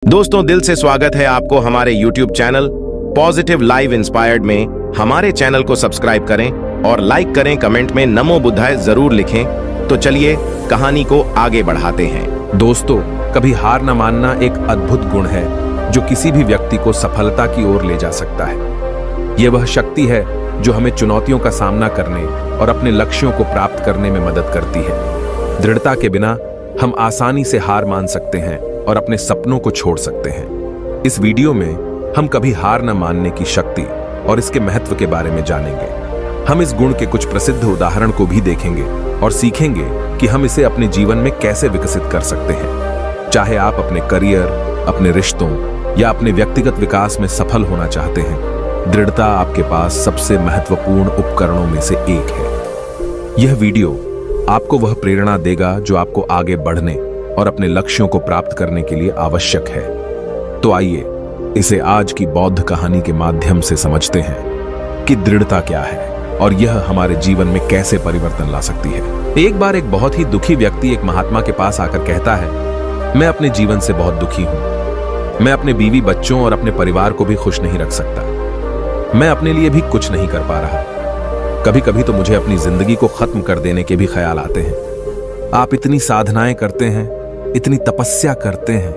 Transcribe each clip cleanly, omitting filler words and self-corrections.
दोस्तों, दिल से स्वागत है आपको हमारे YouTube channel positive live inspired में। हमारे चैनल को सब्सक्राइब करें और लाइक करें, कमेंट में नमो बुद्धाय जरूर लिखें। तो चलिए कहानी को आगे बढ़ाते हैं। दोस्तों, कभी हार न मानना एक अद्भुत गुण है जो किसी भी व्यक्ति को सफलता की ओर ले जा सकता है। यह वह शक्ति है जो हमें चुनौतियों का सामना करने और अपने लक्ष्यों को प्राप्त करने में मदद करती है। दृढ़ता के बिना हम आसानी से हार मान सकते हैं और अपने सपनों को छोड़ सकते हैं। इस वीडियो में हम कभी हार न मानने की शक्ति और इसके महत्व के बारे में जानेंगे। हम इस गुण के कुछ प्रसिद्ध उदाहरण को भी देखेंगे और सीखेंगे कि हम इसे अपने जीवन में कैसे विकसित कर सकते हैं। चाहे आप अपने करियर, अपने रिश्तों या अपने व्यक्तिगत विकास में सफल होना चाहते हैं, दृढ़ता आपके पास सबसे महत्वपूर्ण उपकरणों में से एक है। यह वीडियो आपको वह प्रेरणा देगा जो आपको आगे बढ़ने और अपने लक्ष्यों को प्राप्त करने के लिए आवश्यक है। तो आइए इसे आज की बौद्ध कहानी के माध्यम से समझते हैं कि दृढ़ता क्या है और यह हमारे जीवन में कैसे परिवर्तन ला सकती है। एक बार एक बहुत ही दुखी व्यक्ति एक महात्मा के पास आकर कहता है, मैं अपने जीवन से बहुत दुखी हूं। मैं अपने बीवी बच्चों और अपने परिवार को भी खुश नहीं रख सकता। मैं अपने लिए भी कुछ नहीं कर पा रहा। कभी कभी तो मुझे अपनी जिंदगी को खत्म कर देने के भी ख्याल आते हैं। आप इतनी साधनाएं करते हैं, इतनी तपस्या करते हैं,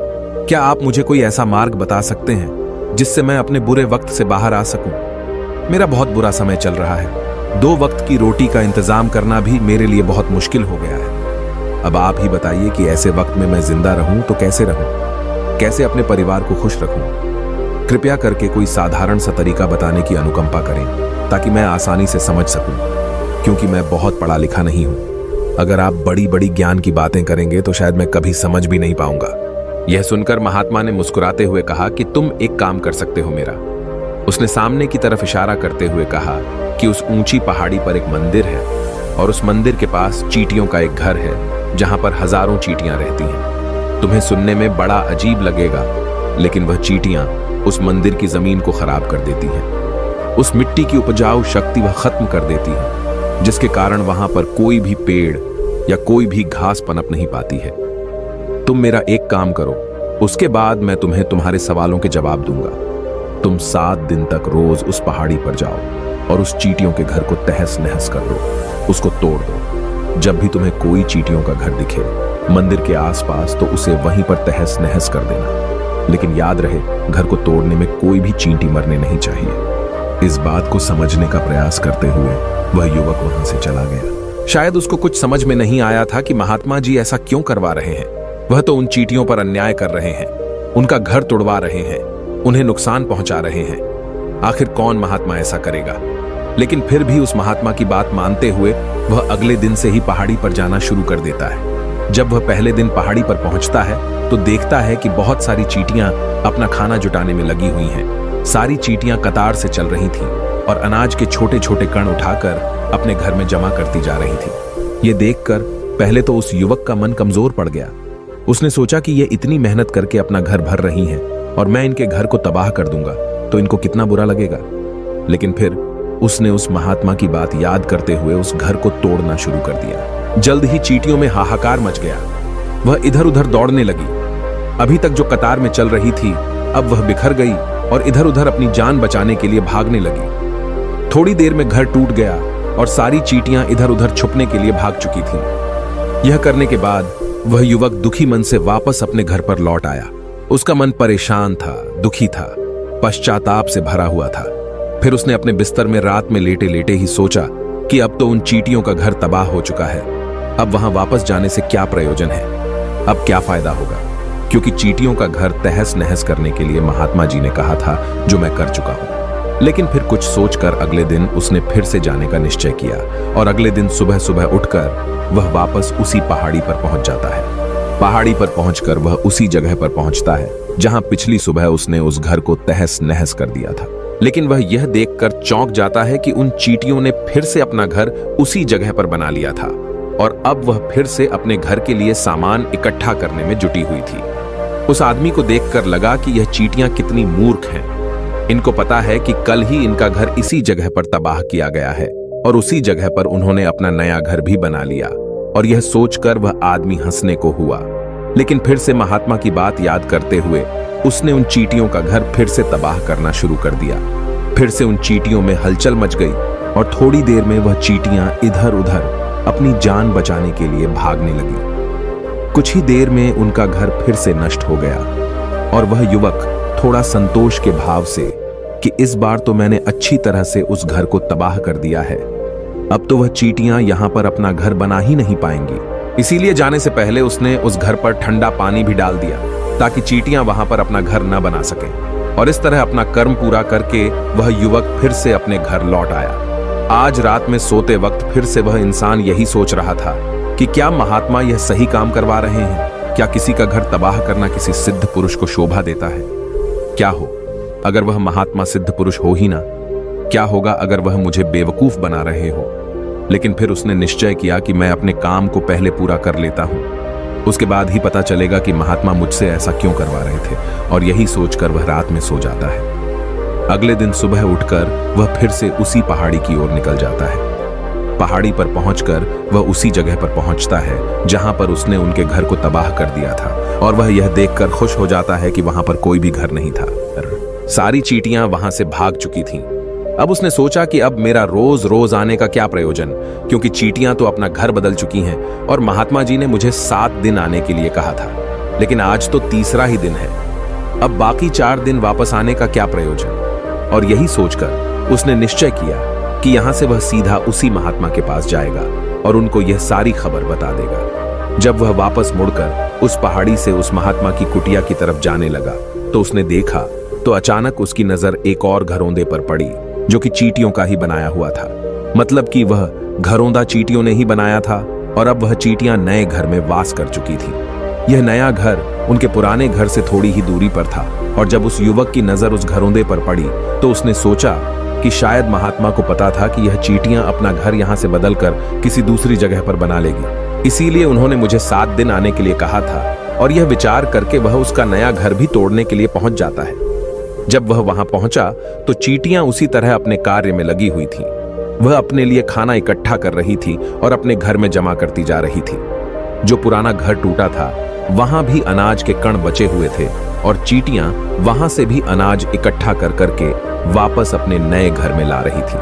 क्या आप मुझे कोई ऐसा मार्ग बता सकते हैं जिससे मैं अपने बुरे वक्त से बाहर आ सकूं? मेरा बहुत बुरा समय चल रहा है। 2 वक्त की रोटी का इंतजाम करना भी मेरे लिए बहुत मुश्किल हो गया है। अब आप ही बताइए कि ऐसे वक्त में मैं जिंदा रहूं तो कैसे रहूं? कैसे अपने परिवार को खुश रखूं? कृपया करके कोई साधारण सा तरीका बताने की अनुकंपा करें ताकि मैं आसानी से समझ सकूं, क्योंकि मैं बहुत पढ़ा लिखा नहीं हूं। अगर आप बड़ी बड़ी ज्ञान की बातें करेंगे तो शायद मैं कभी समझ भी नहीं पाऊंगा। यह सुनकर महात्मा ने मुस्कुराते हुए कहा कि तुम एक काम कर सकते हो मेरा। उसने सामने की तरफ इशारा करते हुए कहा कि उस ऊंची पहाड़ी पर एक मंदिर है और उस मंदिर के पास चींटियों का एक घर है जहां पर हजारों चींटियां रहती हैं। तुम्हें सुनने में बड़ा अजीब लगेगा, लेकिन वह चींटियां उस मंदिर की जमीन को खराब कर देती हैं। उस मिट्टी की उपजाऊ शक्ति वह खत्म कर देती है, जिसके कारण वहां पर कोई भी पेड़ या कोई भी घास पनप नहीं पाती है। तुम मेरा एक काम करो, उसके बाद मैं तुम्हें तुम्हारे सवालों के जवाब दूंगा। तुम 7 दिन तक रोज उस पहाड़ी पर जाओ और उस चींटियों के घर को तहस नहस कर दो, उसको तोड़ दो। जब भी तुम्हें कोई चींटियों का घर दिखे मंदिर के आसपास, तो उसे वहीं पर तहस नहस कर देना। लेकिन याद रहे, घर को तोड़ने में कोई भी चींटी मरने नहीं चाहिए। इस बात को समझने का प्रयास करते हुए वह युवक वहां से चला गया। शायद उसको कुछ समझ में नहीं आया था कि महात्मा जी ऐसा क्यों करवा रहे हैं। वह तो उन चींटियों पर अन्याय कर रहे हैं, उनका घर तोड़वा रहे हैं, उन्हें नुकसान पहुंचा रहे हैं। आखिर कौन महात्मा ऐसा करेगा? लेकिन फिर भी उस महात्मा की बात मानते हुए वह अगले दिन से ही पहाड़ी पर जाना शुरू कर देता है। जब वह पहले दिन पहाड़ी पर पहुंचता है तो देखता है कि बहुत सारी चींटियां अपना खाना जुटाने में लगी हुई हैं। सारी चींटियां कतार से चल रही थीं और अनाज के छोटे छोटे कण उठाकर अपने घर में जमा करती जा रही थीं। ये देखकर पहले तो उस युवक का मन कमजोर पड़ गया। उसने सोचा कि ये इतनी मेहनत करके अपना घर भर रही हैं और मैं इनके घर को तबाह कर दूंगा तो इनको कितना बुरा लगेगा। लेकिन फिर उसने उस महात्मा की बात याद करते हुए उस घर को तोड़ना शुरू कर दिया। जल्द ही चींटियों में हाहाकार मच गया। वह इधर उधर दौड़ने लगी। अभी तक जो कतार में चल रही थी, अब वह बिखर गई और इधर उधर अपनी जान बचाने के लिए भागने लगी। थोड़ी देर में घर टूट गया और सारी चींटियां इधर उधर छुपने के लिए भाग चुकी थीं। यह करने के बाद वह युवक दुखी मन से वापस अपने घर पर लौट आया। उसका मन परेशान था, दुखी था, पश्चाताप से भरा हुआ था। फिर उसने अपने बिस्तर में रात में लेटे लेटे ही सोचा कि अब तो उन चींटियों का घर तबाह हो चुका है। अब वहां वापस जाने से क्या प्रयोजन है? अब क्या फायदा होगा? क्योंकि चींटियों का घर तहस नहस करने के लिए महात्मा जी ने कहा था, जो मैं कर चुका हूं। लेकिन फिर कुछ सोचकर अगले दिन उसने फिर से जाने का निश्चय किया और अगले दिन सुबह सुबह उठकर वह वापस उसी पहाड़ी पर पहुंच जाता है। पहाड़ी पर पहुंचकर वह उसी जगह पर पहुंचता है जहां पिछली सुबह उसने उस घर को तहस नहस कर दिया था। लेकिन वह यह देखकर चौंक जाता है कि उन चींटियों ने फिर से अपना घर उसी जगह पर बना लिया था और अब वह फिर से अपने घर के लिए सामान इकट्ठा करने में जुटी हुई थी। उस आदमी को देखकर लगा कि यह चींटियां कितनी मूर्ख हैं। इनको पता है कि कल ही इनका घर इसी जगह पर तबाह किया गया है और उसी जगह पर उन्होंने अपना नया घर भी बना लिया। और यह सोचकर वह आदमी हंसने को हुआ। लेकिन फिर से महात्मा की बात याद करते हुए उसने उन चींटियों का घर फिर से तबाह करना शुरू कर दिया। फिर से उन चींटियों में हलचल मच गई और थोड़ी देर में वह चींटियां इधर उधर अपनी जान बचाने के लिए भागने लगी। कुछ ही देर में उनका घर फिर से नष्ट हो गया और वह युवक थोड़ा संतोष के भाव से कि इस बार तो मैंने अच्छी तरह से उस घर को तबाह कर दिया है, अब तो वह चींटियां यहां पर अपना घर बना ही नहीं पाएंगी। इसीलिए जाने से पहले उसने उस घर पर ठंडा पानी भी डाल दिया ताकि चींटियां वहां पर अपना घर न बना सकें। और इस तरह अपना कर्म पूरा करके वह युवक फिर से अपने घर लौट आया। आज रात में सोते वक्त फिर से वह इंसान यही सोच रहा था कि क्या महात्मा यह सही काम करवा रहे हैं? क्या किसी का घर तबाह करना किसी सिद्ध पुरुष को शोभा देता है? क्या हो अगर वह महात्मा सिद्ध पुरुष हो ही ना? क्या होगा अगर वह मुझे बेवकूफ बना रहे हो? लेकिन फिर उसने निश्चय किया कि मैं अपने काम को पहले पूरा कर लेता हूं, उसके बाद ही पता चलेगा कि महात्मा मुझसे ऐसा क्यों करवा रहे थे। और यही सोचकर वह रात में सो जाता है। अगले दिन सुबह उठकर वह फिर से उसी पहाड़ी की ओर निकल जाता है। पहाड़ी पर पहुंचकर वह उसी जगह पर पहुंचता है जहां पर उसने उनके घर को तबाह कर दिया था और वह यह देखकर खुश हो जाता है कि वहां पर कोई भी घर नहीं था। सारी चींटियां वहां से भाग चुकी थीं। अब उसने सोचा कि अब मेरा रोज रोज आने का क्या प्रयोजन, क्योंकि चींटियां तो अपना घर बदल चुकी हैं और महात्मा जी ने मुझे 7 दिन आने के लिए कहा था, लेकिन आज तो तीसरा ही दिन है। अब बाकी 4 दिन वापस आने का क्या प्रयोजन? और यही सोचकर उसने निश्चय किया कि यहां से वह सीधा उसी महात्मा के पास जाएगा और उनको यह सारी खबर बता देगा। जब वह वापस मुड़कर उस पहाड़ी से उस महात्मा की कुटिया की तरफ जाने लगा तो उसने देखा तो अचानक उसकी नजर एक और घरौंदे पर पड़ी जो कि चींटियों का ही बनाया हुआ था। मतलब कि वह घरौंदा चींटियों ने ही बनाया था और अब वह चींटियां नए घर में वास कर चुकी थी। यह नया घर उनके पुराने घर से थोड़ी ही दूरी पर था और जब उस युवक की नजर उस घरौंदे पर पड़ी तो उसने सोचा कि शायद महात्मा को पता था कि यह चींटियां अपना घर यहां से बदलकर किसी दूसरी जगह पर बना लेगी, इसीलिए उन्होंने मुझे 7 दिन आने के लिए कहा था। और यह विचार करके वह उसका नया घर भी तोड़ने के लिए पहुंच जाता है। जब वह वहां पहुंचा तो चींटियां उसी तरह अपने कार्य में लगी हुई थीं। वह अपने लिए खाना इकट्ठा कर रही थी और अपने घर में जमा करती जा रही थी। जो पुराना घर टूटा था वहां भी अनाज के कण बचे हुए थे और चींटियां वहां से भी अनाज इकट्ठा कर करके वापस अपने नए घर में ला रही थी।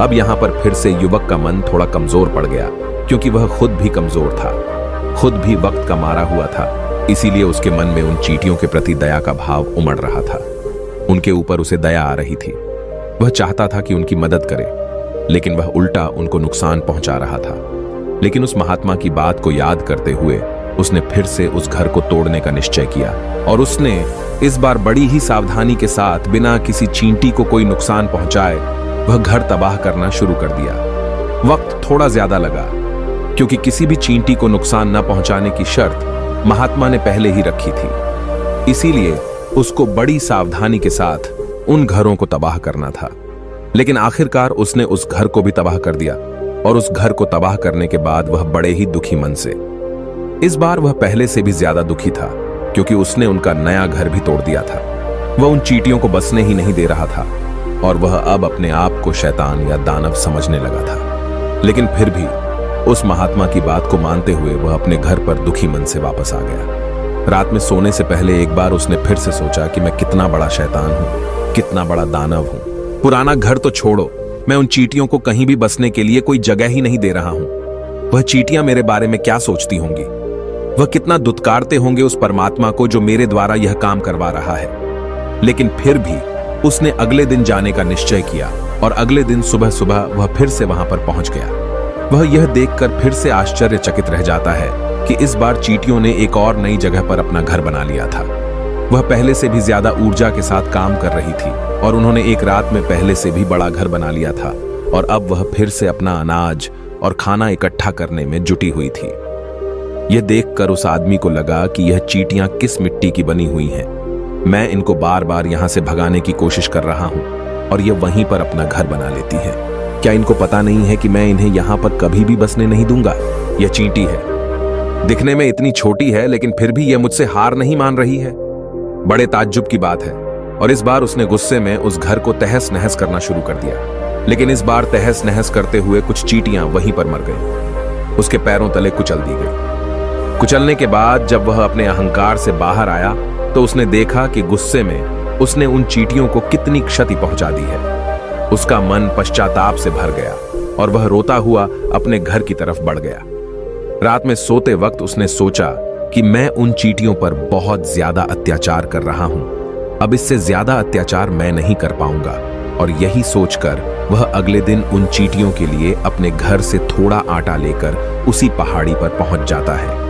अब यहां पर फिर से युवक का मन थोड़ा कमजोर पड़ गया, क्योंकि वह खुद भी कमजोर था, खुद भी वक्त का मारा हुआ था। इसीलिए उसके मन में उन चींटियों के प्रति दया का भाव उमड़ रहा था। उनके ऊपर उसे दया आ रही थी। वह चाहता था कि उनकी मदद करे, लेकिन वह उल्टा उनको नुकसान पहुंचा रहा था। लेकिन उस महात्मा की बात को याद करते हुए उसने फिर से उस घर को तोड़ने का निश्चय किया और उसने इस बार बड़ी ही सावधानी के साथ बिना किसी चींटी को कोई नुकसान पहुंचाए वह घर तबाह करना शुरू कर दिया। वक्त थोड़ा ज्यादा लगा, क्योंकि किसी भी चींटी को नुकसान न पहुंचाने की शर्त महात्मा ने पहले ही रखी थी। इसीलिए उसको बड़ी सावधानी के साथ उन घरों को तबाह करना था। लेकिन आखिरकार उसने उस घर को भी तबाह कर दिया और उस घर को तबाह करने के बाद वह बड़े ही दुखी मन से, इस बार वह पहले से भी ज्यादा दुखी था, क्योंकि उसने उनका नया घर भी तोड़ दिया था। वह उन चींटियों को बसने ही नहीं दे रहा था और वह अब अपने आप को शैतान या दानव समझने लगा था। लेकिन फिर भी उस महात्मा की बात को मानते हुए वह अपने घर पर दुखी मन से वापस आ गया। रात में सोने से पहले एक बार उसने फिर से सोचा कि मैं कितना बड़ा शैतान हूं, कितना बड़ा दानव हूं। पुराना घर तो छोड़ो, मैं उन चींटियों को कहीं भी बसने के लिए कोई जगह ही नहीं दे रहा हूं। वह चींटियां मेरे बारे में क्या सोचती होंगी? वह कितना दुत्कारते होंगे उस परमात्मा को जो मेरे द्वारा यह काम करवा रहा है। लेकिन फिर भी उसने अगले दिन जाने का निश्चय किया और अगले दिन सुबह सुबह वह फिर से वहां पर पहुंच गया। वह यह देखकर फिर से आश्चर्यचकित रह जाता है कि इस बार चींटियों ने एक और नई जगह पर अपना घर बना लिया था। वह पहले से भी ज्यादा ऊर्जा के साथ काम कर रही थी और उन्होंने एक रात में पहले से भी बड़ा घर बना लिया था और अब वह फिर से अपना अनाज और खाना इकट्ठा करने में जुटी हुई थी। यह देखकर उस आदमी को लगा कि यह चींटियां किस मिट्टी की बनी हुई हैं। मैं इनको बार बार यहां से भगाने की कोशिश कर रहा हूं और ये वहीं पर अपना घर बना लेती है। क्या इनको पता नहीं है कि मैं इन्हें यहां पर कभी भी बसने नहीं दूंगा? यह चींटी है, दिखने में इतनी छोटी है, लेकिन फिर भी यह मुझसे हार नहीं मान रही है। बड़े ताज्जुब की बात है। और इस बार उसने गुस्से में उस घर को तहस नहस करना शुरू कर दिया। लेकिन इस बार तहस नहस करते हुए कुछ चींटियां वहीं पर मर गईं। उसके पैरों तले कुचल दी गई। कुचलने के बाद जब वह अपने अहंकार से बाहर आया तो उसने देखा कि गुस्से में उसने उन चींटियों को कितनी क्षति पहुंचा दी है। उसका मन पश्चाताप से भर गया और वह रोता हुआ अपने घर की तरफ बढ़ गया। रात में सोते वक्त उसने सोचा कि मैं उन चींटियों पर बहुत ज्यादा अत्याचार कर रहा हूं, अब इससे ज्यादा अत्याचार मैं नहीं कर पाऊंगा। और यही सोचकर वह अगले दिन उन चींटियों के लिए अपने घर से थोड़ा आटा लेकर उसी पहाड़ी पर पहुंच जाता है।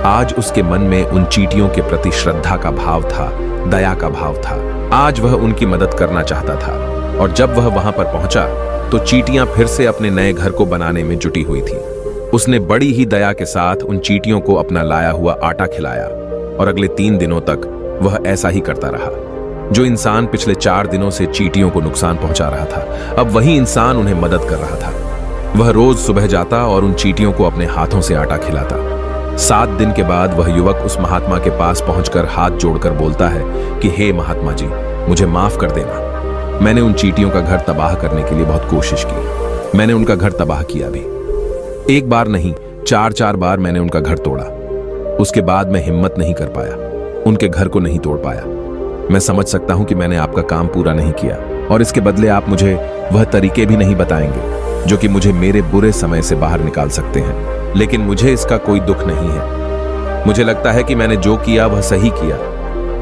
आज उसके मन में उन चींटियों के प्रति श्रद्धा का भाव था, दया का भाव था। आज वह उनकी मदद करना चाहता था। और जब वह वहां पर पहुंचा तो चींटियां फिर से अपने नए घर को बनाने में जुटी हुई थी। उसने बड़ी ही दया के साथ उन चींटियों को अपना लाया हुआ आटा खिलाया और अगले 3 दिनों तक वह ऐसा ही करता रहा। जो इंसान पिछले 4 दिनों से चींटियों को नुकसान पहुंचा रहा था, अब वही इंसान उन्हें मदद कर रहा था। वह रोज सुबह जाता और उन चींटियों को अपने हाथों से आटा खिलाता। 7 दिन के बाद वह युवक उस महात्मा के पास पहुंचकर हाथ जोड़कर बोलता है कि हे महात्मा जी, मुझे माफ कर देना। मैंने उन चींटियों का घर तबाह करने के लिए बहुत कोशिश की। मैंने उनका घर तबाह किया भी। 1 बार नहीं, 4-4 बार मैंने उनका घर तोड़ा। उसके बाद मैं हिम्मत नहीं कर पाया, उनके घर को नहीं तोड़ पाया। मैं समझ सकता हूं कि मैंने आपका काम पूरा नहीं किया और इसके बदले आप मुझे वह तरीके भी नहीं बताएंगे जो कि मुझे मेरे बुरे समय से बाहर निकाल सकते हैं। लेकिन मुझे इसका कोई दुख नहीं है। मुझे लगता है कि मैंने जो किया वह सही किया,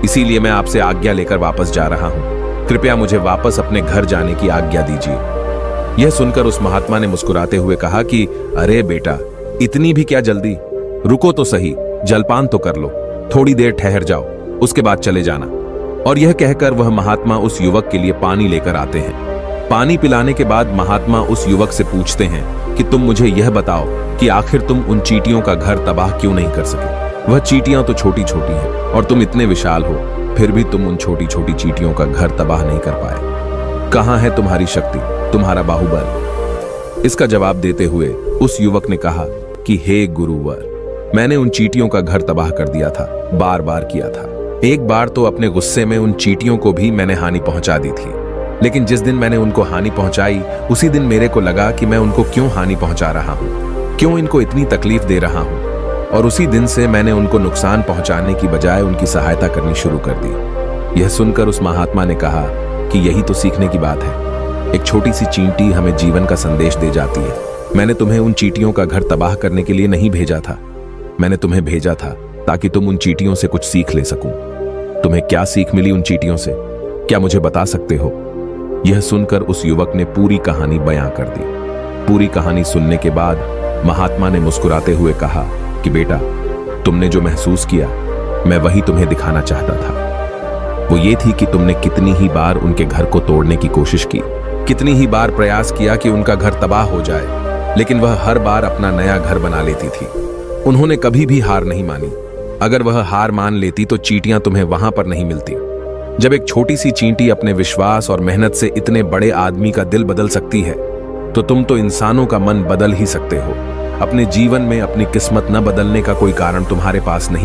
इसीलिए मैं आपसे आज्ञा लेकर वापस जा रहा हूं। कृपया मुझे वापस अपने घर जाने की आज्ञा दीजिए। यह सुनकर उस महात्मा ने मुस्कुराते हुए कहा कि अरे बेटा, इतनी भी क्या जल्दी, रुको तो सही, जलपान तो कर लो, थोड़ी देर ठहर जाओ, उसके बाद चले जाना। और यह कहकर वह महात्मा उस युवक के लिए पानी लेकर आते हैं। पानी पिलाने के बाद महात्मा उस युवक से पूछते हैं कि तुम मुझे यह बताओ कि आखिर तुम उन चींटियों का घर तबाह क्यों नहीं कर सके। वह चींटियां तो छोटी छोटी हैं और तुम इतने विशाल हो, फिर भी तुम उन छोटी छोटी चींटियों का घर तबाह नहीं कर पाए। कहां है तुम्हारी शक्ति, तुम्हारा बाहुबल? इसका जवाब देते हुए उस युवक ने कहा कि हे गुरुवर, मैंने उन चींटियों का घर तबाह कर दिया था, बार बार किया था। एक बार तो अपने गुस्से में उन चींटियों को भी मैंने हानि पहुंचा दी थी, लेकिन जिस दिन मैंने उनको हानि पहुंचाई उसी दिन मेरे को लगा कि मैं उनको क्यों हानि पहुंचा रहा हूं, क्यों इनको इतनी तकलीफ दे रहा हूं। और उसी दिन से मैंने उनको नुकसान पहुंचाने की बजाय उनकी सहायता करनी शुरू कर दी। यह सुनकर उस महात्मा ने कहा कि यही तो सीखने की बात है। एक छोटी सी चींटी हमें जीवन का संदेश दे जाती है। मैंने तुम्हें उन चींटियों का घर तबाह करने के लिए नहीं भेजा था, मैंने तुम्हें भेजा था ताकि तुम उन चींटियों से कुछ सीख ले सको। तुम्हें क्या सीख मिली उन चींटियों से, क्या मुझे बता सकते हो? यह सुनकर उस युवक ने पूरी कहानी बयां कर दी। पूरी कहानी सुनने के बाद महात्मा ने मुस्कुराते हुए कहा कि बेटा, तुमने जो महसूस किया मैं वही तुम्हें दिखाना चाहता था। वो ये थी कि तुमने कितनी ही बार उनके घर को तोड़ने की कोशिश की, कितनी ही बार प्रयास किया कि उनका घर तबाह हो जाए, लेकिन वह हर बार अपना नया घर बना लेती थी। उन्होंने कभी भी हार नहीं मानी। अगर वह हार मान लेती तो चींटियां तुम्हें वहां पर नहीं मिलती। जब एक छोटी सी चींटी अपने विश्वास और मेहनत से इतने बड़े आदमी का दिल बदल सकती है, तो तुम तो इंसानों का मन बदल ही सकते हो। अपने जीवन में अपनी किस्मत न बदलने का कोई कारण तुम्हारे पास नहीं